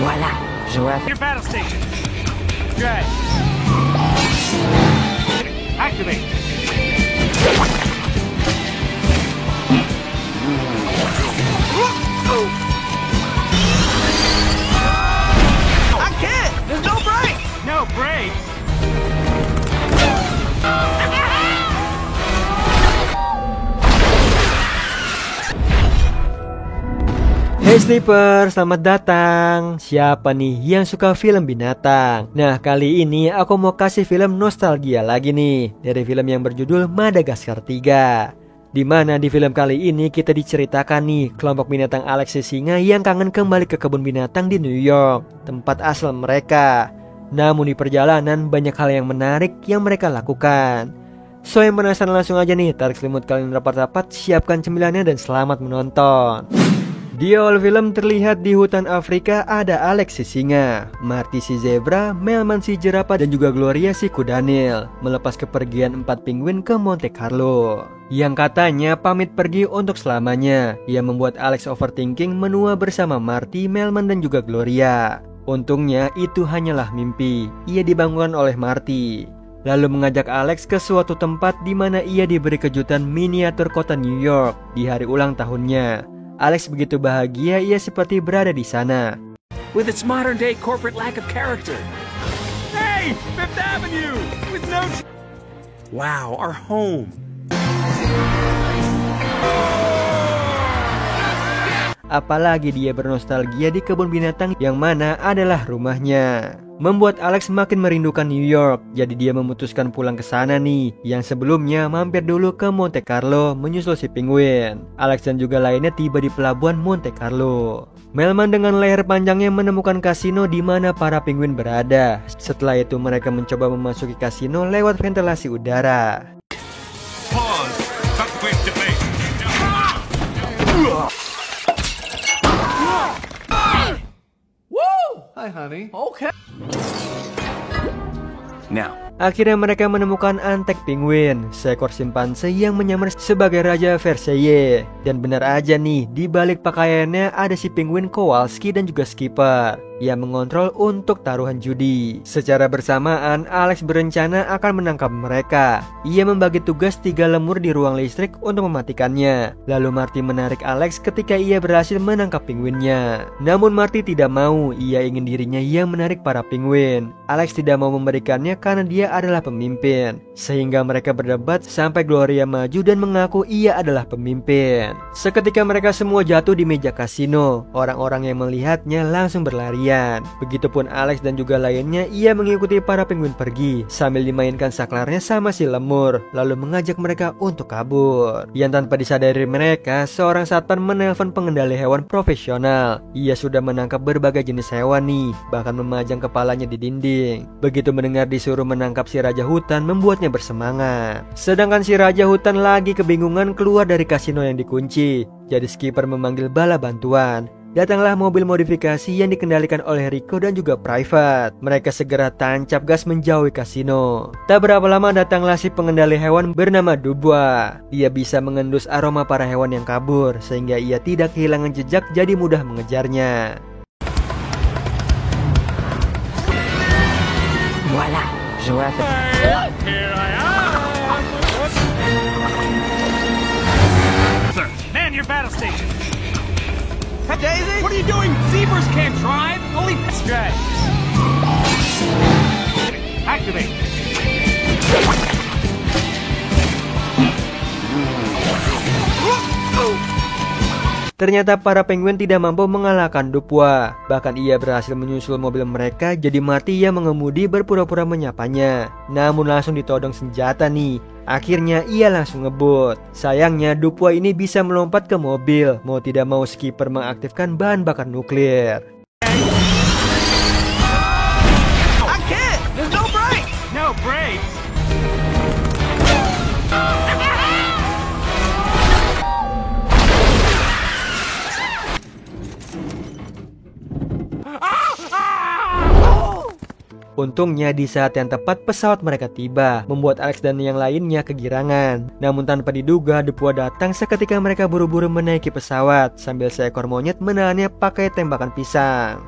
Voilà, je vois. Your battle station. Good. Activate. I can't! There's no break! No break. Hey Sleeper, selamat datang. Siapa nih yang suka film binatang? Nah, kali ini aku mau kasih film nostalgia lagi nih, dari film yang berjudul Madagaskar 3. Dimana di film kali ini kita diceritakan nih kelompok binatang Alex si singa yang kangen kembali ke kebun binatang di New York, tempat asal mereka. Namun di perjalanan banyak hal yang menarik yang mereka lakukan. So yang penasaran langsung aja nih, tarik selimut kalian rapat-rapat, siapkan cemilannya dan selamat menonton. Di awal film terlihat di hutan Afrika ada Alex si singa, Marty si zebra, Melman si jerapah dan juga Gloria si kudanil melepas kepergian 4 penguin ke Monte Carlo yang katanya pamit pergi untuk selamanya. Ia membuat Alex overthinking menua bersama Marty, Melman dan juga Gloria. Untungnya itu hanyalah mimpi. Ia dibangunkan oleh Marty, lalu mengajak Alex ke suatu tempat di mana ia diberi kejutan miniatur kota New York di hari ulang tahunnya. Alex begitu bahagia, ia seperti berada di sana. With its modern day corporate lack of character. Hey, Fifth Avenue with no. Wow, our home. Apalagi dia bernostalgia di kebun binatang yang mana adalah rumahnya. Membuat Alex makin merindukan New York. Jadi dia memutuskan pulang ke sana nih, yang sebelumnya mampir dulu ke Monte Carlo menyusul si penguin. Alex dan juga lainnya tiba di pelabuhan Monte Carlo. Melman dengan leher panjangnya menemukan kasino di mana para penguin berada. Setelah itu mereka mencoba memasuki kasino lewat ventilasi udara. Pause. Cut face to face. Woo! Hi, honey. Okay. Now. Akhirnya mereka menemukan Antek penguin, seekor simpanse yang menyamar sebagai Raja Versailles. Dan benar aja nih, di balik pakaiannya ada si penguin Kowalski dan juga Skipper yang mengontrol untuk taruhan judi. Secara bersamaan, Alex berencana akan menangkap mereka. Ia membagi tugas 3 lemur di ruang listrik untuk mematikannya. Lalu Marty menarik Alex ketika ia berhasil menangkap penguinnya. Namun Marty tidak mau, ia ingin dirinya yang menarik para penguin. Alex tidak mau memberikannya karena dia adalah pemimpin. Sehingga mereka berdebat sampai Gloria maju dan mengaku ia adalah pemimpin. Seketika mereka semua jatuh di meja kasino. Orang-orang yang melihatnya langsung berlarian. Begitupun Alex dan juga lainnya, ia mengikuti para penguin pergi sambil dimainkan saklarnya sama si lemur, lalu mengajak mereka untuk kabur. Yang tanpa disadari mereka, seorang satpam menelpon pengendali hewan profesional. Ia sudah menangkap berbagai jenis hewan nih, bahkan memajang kepalanya di dinding. Begitu mendengar disuruh menangkap si Raja Hutan, membuatnya bersemangat. Sedangkan si Raja Hutan lagi kebingungan keluar dari kasino yang dikunci. Jadi Skipper memanggil bala bantuan. Datanglah mobil modifikasi yang dikendalikan oleh Rico dan juga Private. Mereka segera tancap gas menjauhi kasino. Tak berapa lama datanglah si pengendali hewan bernama Dubois. Dia bisa mengendus aroma para hewan yang kabur, sehingga ia tidak kehilangan jejak jadi mudah mengejarnya. Voilà, je vois. Here I am. Sir, man your battle station. Hey, Daisy, what are you doing? Zebras can't drive. Only Good. Activate. Ternyata para penguin tidak mampu mengalahkan Dubois. Bahkan ia berhasil menyusul mobil mereka. Jadi Marty yang mengemudi berpura-pura menyapanya. Namun langsung ditodong senjata nih. Akhirnya ia langsung ngebut. Sayangnya Dubois ini bisa melompat ke mobil. Mau tidak mau Skipper mengaktifkan bahan bakar nuklir. I can't. There's no break. No break. Untungnya di saat yang tepat pesawat mereka tiba, membuat Alex dan yang lainnya kegirangan. Namun tanpa diduga, Dubois datang seketika mereka buru-buru menaiki pesawat sambil seekor monyet menahannya pakai tembakan pisang.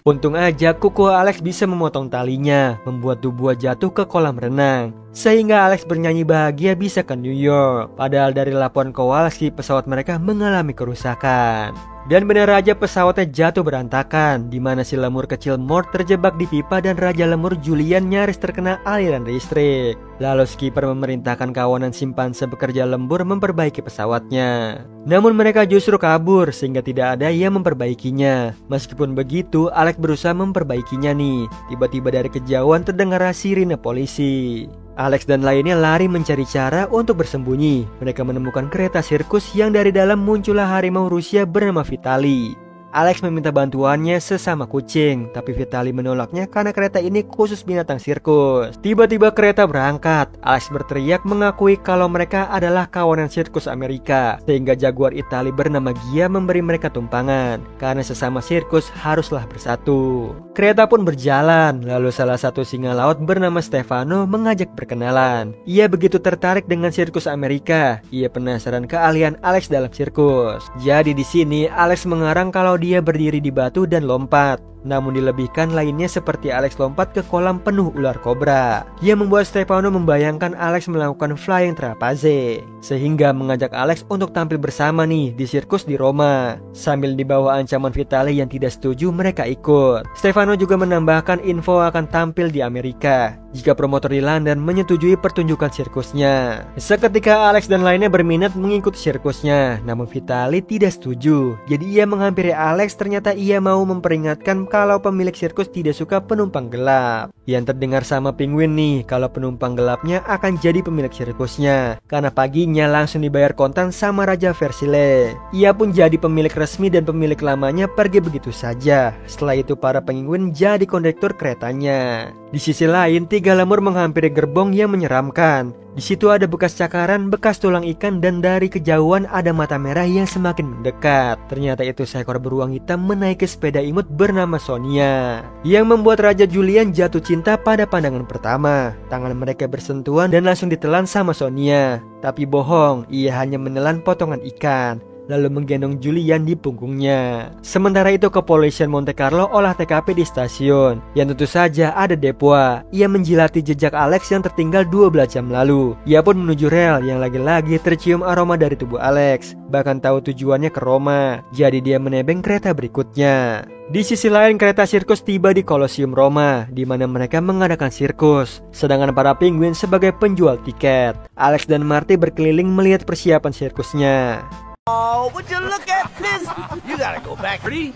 Untung aja kuku Alex bisa memotong talinya, membuat Dubois jatuh ke kolam renang. Sehingga Alex bernyanyi bahagia bisa ke New York. Padahal dari laporan Kowalski, pesawat mereka mengalami kerusakan. Dan benar aja pesawatnya jatuh berantakan, di mana si lemur kecil Mort terjebak di pipa dan Raja Lemur Julian nyaris terkena aliran listrik. Lalu skipper memerintahkan kawanan simpanse bekerja lembur memperbaiki pesawatnya. Namun mereka justru kabur sehingga tidak ada yang memperbaikinya. Meskipun begitu, Alex berusaha memperbaikinya nih. Tiba-tiba dari kejauhan terdengar sirine polisi. Alex dan lainnya lari mencari cara untuk bersembunyi. Mereka menemukan kereta sirkus yang dari dalam muncullah harimau Rusia bernama Vitali. Alex meminta bantuannya sesama kucing, tapi Vitali menolaknya karena kereta ini khusus binatang sirkus. Tiba-tiba kereta berangkat. Alex berteriak mengakui kalau mereka adalah kawanan sirkus Amerika, sehingga jaguar Itali bernama Gia memberi mereka tumpangan, karena sesama sirkus haruslah bersatu. Kereta pun berjalan, lalu salah satu singa laut bernama Stefano mengajak berkenalan. Ia begitu tertarik dengan sirkus Amerika, ia penasaran keahlian Alex dalam sirkus. Jadi di sini Alex mengarang kalau dia berdiri di batu dan lompat. Namun dilebihkan lainnya seperti Alex lompat ke kolam penuh ular kobra. Ia membuat Stefano membayangkan Alex melakukan flying trapeze, sehingga mengajak Alex untuk tampil bersama nih di sirkus di Roma. Sambil dibawa ancaman Vitali yang tidak setuju, mereka ikut. Stefano juga menambahkan info akan tampil di Amerika jika promotor di London menyetujui pertunjukan sirkusnya. Seketika Alex dan lainnya berminat mengikuti sirkusnya, namun Vitali tidak setuju. Jadi ia menghampiri Alex, ternyata ia mau memperingatkan kalau pemilik sirkus tidak suka penumpang gelap. Yang terdengar sama Penguin nih kalau penumpang gelapnya akan jadi pemilik sirkusnya, karena paginya langsung dibayar kontan sama Raja Versile. Ia pun jadi pemilik resmi dan pemilik lamanya pergi begitu saja. Setelah itu para penguin jadi kondektur keretanya. Di sisi lain, tiga lemur menghampiri gerbong yang menyeramkan. Di situ ada bekas cakaran, bekas tulang ikan, dan dari kejauhan ada mata merah yang semakin mendekat. Ternyata itu seekor beruang hitam menaiki sepeda imut bernama Sonia, yang membuat Raja Julian jatuh cinta pada pandangan pertama. Tangan mereka bersentuhan dan langsung ditelan sama Sonia. Tapi bohong, ia hanya menelan potongan ikan, lalu menggendong Julian di punggungnya. Sementara itu kepolisian Monte Carlo olah TKP di stasiun, yang tentu saja ada Dubois. Ia menjilati jejak Alex yang tertinggal 12 jam lalu. Ia pun menuju rel yang lagi-lagi tercium aroma dari tubuh Alex, bahkan tahu tujuannya ke Roma. Jadi dia menebeng kereta berikutnya. Di sisi lain, kereta sirkus tiba di Colosseum Roma, di mana mereka mengadakan sirkus, sedangkan para penguin sebagai penjual tiket. Alex dan Marty berkeliling melihat persiapan sirkusnya. Oh, would you look at this? You gotta go back. Ready?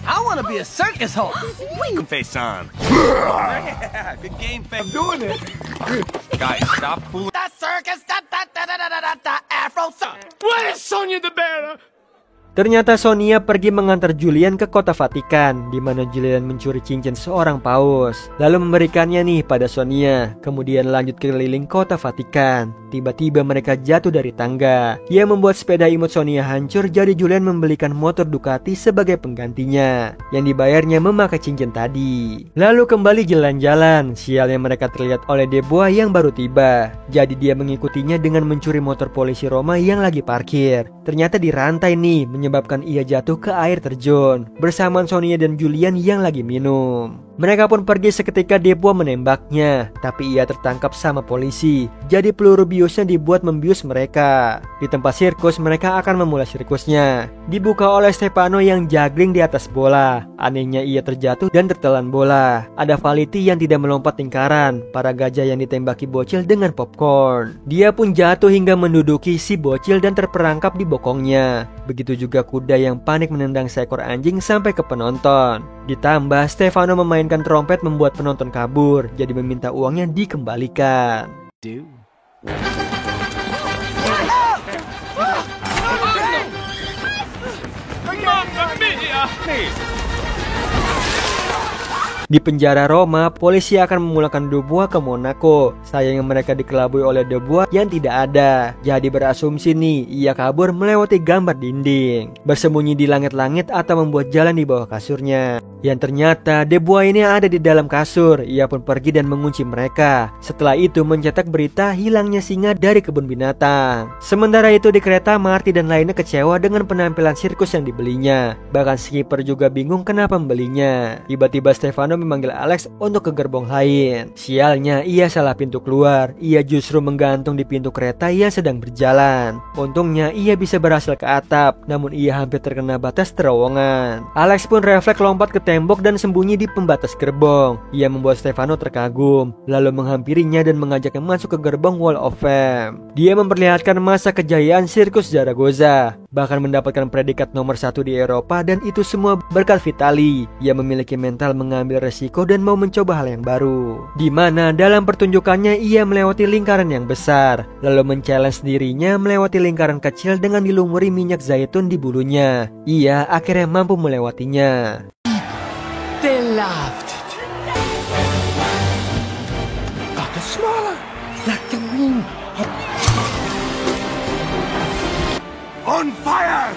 I want to be a circus host. Face on. Yeah, good game, I'm doing it. Guys, stop fooling. The circus, the Afro song. Where's Sonia the Bear? Ternyata Sonia pergi mengantar Julian ke kota Vatikan, di mana Julian mencuri cincin seorang paus, lalu memberikannya nih pada Sonia. Kemudian lanjut keliling kota Vatikan. Tiba-tiba mereka jatuh dari tangga. Ia membuat sepeda imut Sonia hancur, jadi Julian membelikan motor Ducati sebagai penggantinya, yang dibayarnya memakai cincin tadi. Lalu kembali jalan-jalan. Sialnya mereka terlihat oleh Dubois yang baru tiba. Jadi dia mengikutinya dengan mencuri motor polisi Roma yang lagi parkir. Ternyata dirantai nih, menyebabkan ia jatuh ke air terjun bersamaan Sonia dan Julian yang lagi minum. Mereka pun pergi seketika Dubois menembaknya, tapi ia tertangkap sama polisi. Jadi peluru biusnya dibuat membius mereka. Di tempat sirkus, mereka akan memulai sirkusnya. Dibuka oleh Stefano yang juggling di atas bola. Anehnya ia terjatuh dan tertelan bola. Ada Valiti yang tidak melompat lingkaran, para gajah yang ditembaki bocil dengan popcorn. Dia pun jatuh hingga menduduki si bocil dan terperangkap di bokongnya. Begitu juga kuda yang panik menendang seekor anjing sampai ke penonton. Ditambah Stefano memainkan trompet membuat penonton kabur, jadi meminta uangnya dikembalikan. Mamma mia! Di penjara Roma, polisi akan memulangkan Dubois ke Monaco. Sayangnya mereka dikelabui oleh Dubois yang tidak ada. Jadi berasumsi nih, ia kabur melewati gambar dinding, bersembunyi di langit-langit atau membuat jalan di bawah kasurnya. Yang ternyata Dubois ini ada di dalam kasur. Ia pun pergi dan mengunci mereka. Setelah itu mencetak berita hilangnya singa dari kebun binatang. Sementara itu di kereta, Marty dan lainnya kecewa dengan penampilan sirkus yang dibelinya. Bahkan skipper juga bingung kenapa membelinya. Tiba-tiba Stefano memanggil Alex untuk ke gerbong lain. Sialnya, ia salah pintu keluar. Ia justru menggantung di pintu kereta yang sedang berjalan. Untungnya ia bisa berhasil ke atap, namun ia hampir terkena batas terowongan. Alex pun refleks lompat ke tembok dan sembunyi di pembatas gerbong. Ia membuat Stefano terkagum, lalu menghampirinya dan mengajaknya masuk ke gerbong Wall of Fame. Dia memperlihatkan masa kejayaan sirkus Zaragoza, bahkan mendapatkan predikat nomor 1 di Eropa, dan itu semua berkat Vitali. Ia memiliki mental mengambil resiko dan mau mencoba hal yang baru, di mana dalam pertunjukannya ia melewati lingkaran yang besar, lalu men-challenge dirinya melewati lingkaran kecil dengan dilumuri minyak zaitun di bulunya. Ia akhirnya mampu melewatinya. They loved it. Like a smaller, like the ring. On fire!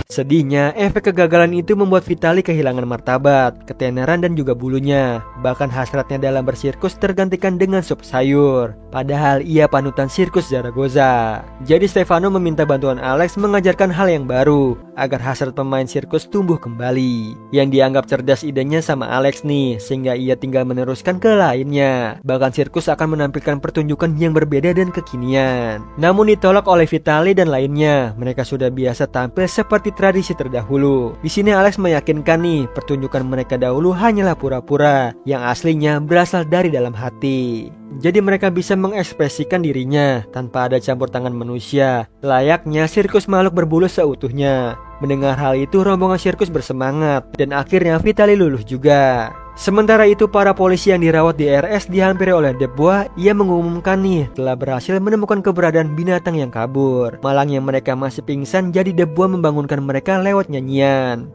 Sedihnya, efek kegagalan itu membuat Vitali kehilangan martabat, ketenaran dan juga bulunya. Bahkan hasratnya dalam bersirkus tergantikan dengan sup sayur. Padahal ia panutan sirkus Zaragoza. Jadi Stefano meminta bantuan Alex mengajarkan hal yang baru agar hasrat pemain sirkus tumbuh kembali. Yang dianggap cerdas idenya sama Alex nih, sehingga ia tinggal meneruskan ke lainnya. Bahkan sirkus akan menampilkan pertunjukan yang berbeda dan kekinian. Namun ditolak oleh Vitali dan lainnya. Mereka sudah biasa tampil seperti tradisi terdahulu. Di sini Alex meyakinkan nih, pertunjukan mereka dahulu hanyalah pura-pura, yang aslinya berasal dari dalam hati. Jadi mereka bisa mengekspresikan dirinya tanpa ada campur tangan manusia, layaknya sirkus makhluk berbulu seutuhnya. Mendengar hal itu, rombongan sirkus bersemangat dan akhirnya Vitali luluh juga. Sementara itu para polisi yang dirawat di RS dihampiri oleh Dubois. Ia mengumumkan nih telah berhasil menemukan keberadaan binatang yang kabur. Malangnya mereka masih pingsan, jadi Dubois membangunkan mereka lewat nyanyian.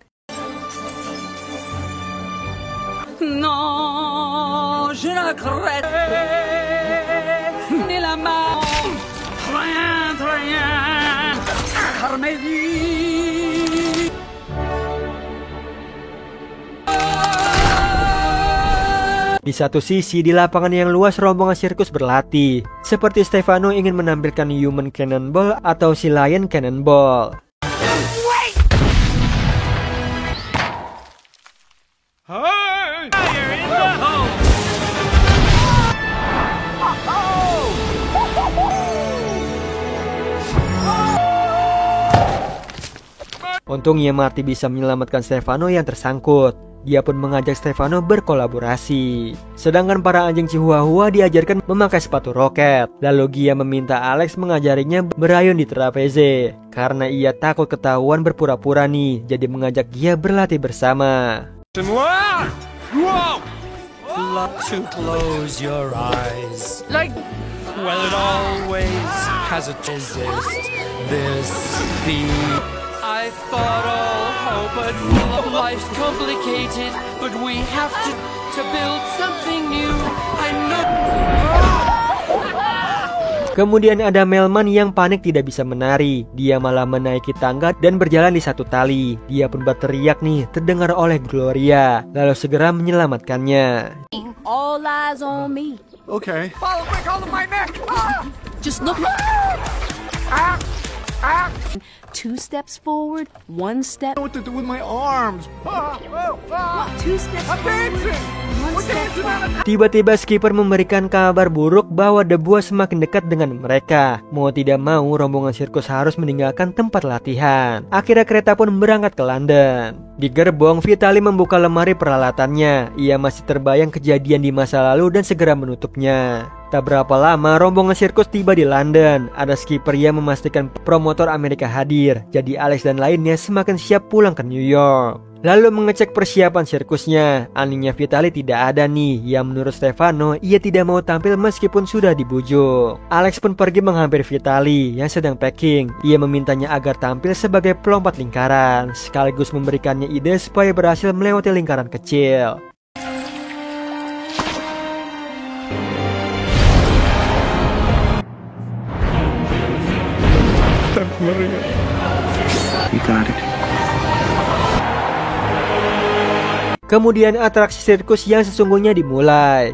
Non, je ne regrette ni la mort, rien, rien, Carmélie. Di satu sisi, di lapangan yang luas rombongan sirkus berlatih. Seperti Stefano ingin menampilkan Human Cannonball atau si Lion Cannonball. Hey, fire in the hole. Untungnya Marty bisa menyelamatkan Stefano yang tersangkut. Dia pun mengajak Stefano berkolaborasi. Sedangkan para anjing Chihuahua diajarkan memakai sepatu roket. Lalu Gia meminta Alex mengajarinya berayun di trapeze. Karena ia takut ketahuan berpura-pura nih, jadi mengajak Gia berlatih bersama. Semua? Wow! Love to close your eyes. Like, Well, it always has a resist. This the I thought all hope, but life's complicated. But we have to build something new. I know. Kemudian ada Melman yang panik tidak bisa menari. Dia malah menaiki tangga dan berjalan di satu tali. Dia pun berteriak nih, terdengar oleh Gloria, lalu segera menyelamatkannya. All eyes on me. Okay. follow quick, hold my neck. Ah! Just look. Ah! Ah! 2 steps forward, 1 step. What to do with my arms? Ah! Oh! Ah! 2 steps I'm forward, dancing. 1 We're step dancing back. on a Tiba-tiba skipper memberikan kabar buruk bahwa Dubois semakin dekat dengan mereka. Mau tidak mau, rombongan sirkus harus meninggalkan tempat latihan. Akhirnya kereta pun berangkat ke London. Di gerbong, Vitali membuka lemari peralatannya. Ia masih terbayang kejadian di masa lalu dan segera menutupnya. Tak berapa lama, rombongan sirkus tiba di London. Ada skipper yang memastikan promotor Amerika hadir. Jadi Alex dan lainnya semakin siap pulang ke New York. lalu mengecek persiapan sirkusnya. Anehnya Vitaly tidak ada nih, yang menurut Stefano ia tidak mau tampil meskipun sudah dibujuk. Alex pun pergi menghampiri Vitaly yang sedang packing. Ia memintanya agar tampil sebagai pelompat lingkaran, sekaligus memberikannya ide supaya berhasil melewati lingkaran kecil. Kemudian atraksi sirkus yang sesungguhnya dimulai.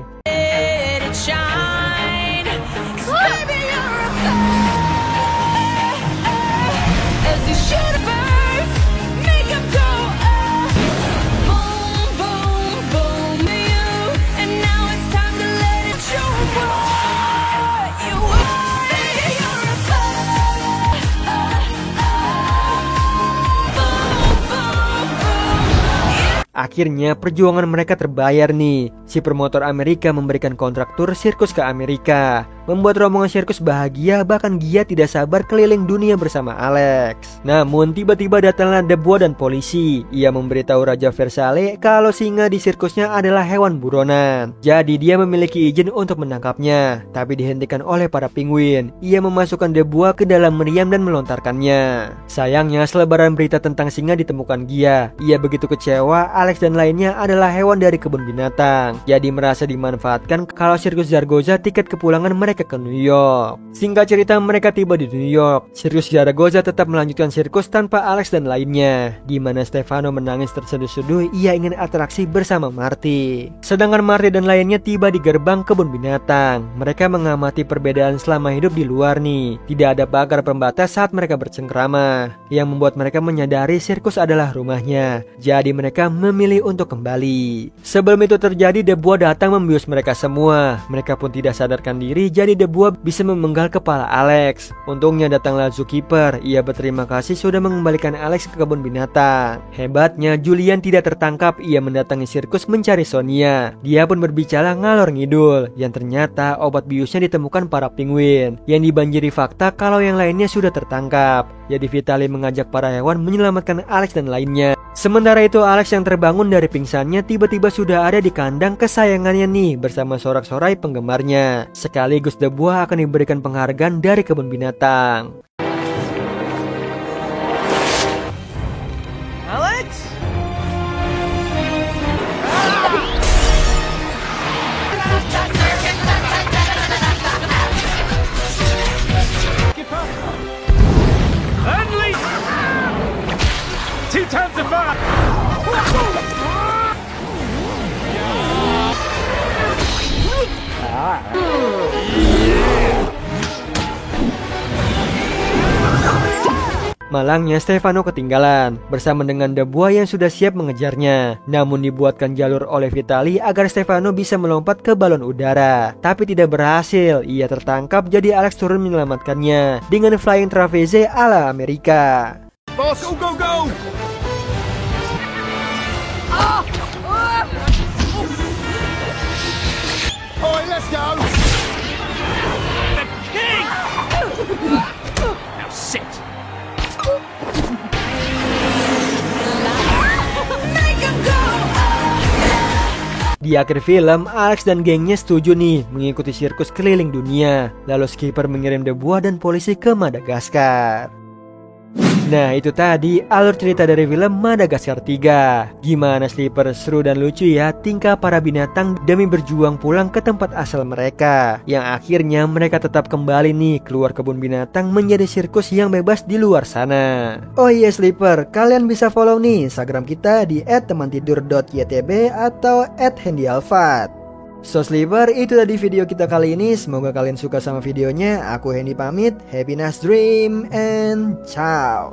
Akhirnya perjuangan mereka terbayar nih. Si promotor Amerika memberikan kontrak tur sirkus ke Amerika, membuat rombongan sirkus bahagia, bahkan Gia tidak sabar keliling dunia bersama Alex. Namun tiba-tiba datanglah The Bois dan polisi. Ia memberitahu Raja Versailles kalau singa di sirkusnya adalah hewan buronan. Jadi dia memiliki izin untuk menangkapnya, tapi dihentikan oleh para penguin. Ia memasukkan The Bois ke dalam meriam dan melontarkannya. Sayangnya selebaran berita tentang singa ditemukan Gia. Ia begitu kecewa Alex dan lainnya adalah hewan dari kebun binatang, jadi merasa dimanfaatkan kalau sirkus Zaragoza tiket kepulangan mereka ke New York. Singkat cerita, mereka tiba di New York. Sirkus Zaragoza tetap melanjutkan sirkus tanpa Alex dan lainnya, di mana Stefano menangis terseduh-seduh. Ia ingin atraksi bersama Marty. Sedangkan Marty dan lainnya tiba di gerbang kebun binatang. Mereka mengamati perbedaan selama hidup di luar nih. Tidak ada pagar pembatas saat mereka bercengkrama, yang membuat mereka menyadari sirkus adalah rumahnya. Jadi mereka memilih untuk kembali. Sebelum itu terjadi, The Bois datang membius mereka semua. Mereka pun tidak sadarkan diri, jadi The Bois bisa memenggal kepala Alex. Untungnya datanglah zookeeper. Ia berterima kasih sudah mengembalikan Alex ke kebun binatang. Hebatnya Julian tidak tertangkap. Ia mendatangi sirkus mencari Sonia. Dia pun berbicara ngalor ngidul, yang ternyata obat biusnya ditemukan para penguin, yang dibanjiri fakta kalau yang lainnya sudah tertangkap. Jadi Vitaly mengajak para hewan menyelamatkan Alex dan lainnya. Sementara itu Alex yang terbangun dari pingsannya tiba-tiba sudah ada di kandang kesayangannya nih bersama sorak-sorai penggemarnya. Sekaligus The Bois akan diberikan penghargaan dari kebun binatang. Alex? Unleash! 2 times the fire! Malangnya Stefano ketinggalan bersama dengan The Bois yang sudah siap mengejarnya. Namun dibuatkan jalur oleh Vitaly agar Stefano bisa melompat ke balon udara, tapi tidak berhasil. Ia tertangkap, jadi Alex turun menyelamatkannya dengan flying trapeze ala Amerika. Boss, go, go, go! Alright, let's go! The king! Now sit! Di akhir film, Alex dan gengnya setuju nih mengikuti sirkus keliling dunia. Lalu skipper mengirim The Bois dan polisi ke Madagaskar. Nah, itu tadi alur cerita dari film Madagaskar 3. Gimana Slipper? Seru dan lucu ya tingkah para binatang demi berjuang pulang ke tempat asal mereka, yang akhirnya mereka tetap kembali nih keluar kebun binatang menjadi sirkus yang bebas di luar sana. Oh iya Slipper, kalian bisa follow nih Instagram kita di @temantidur.ytb atau @handyalfat. So Slipper, itu tadi video kita kali ini. Semoga kalian suka sama videonya. Aku Hendy pamit. Happy nice dream and ciao.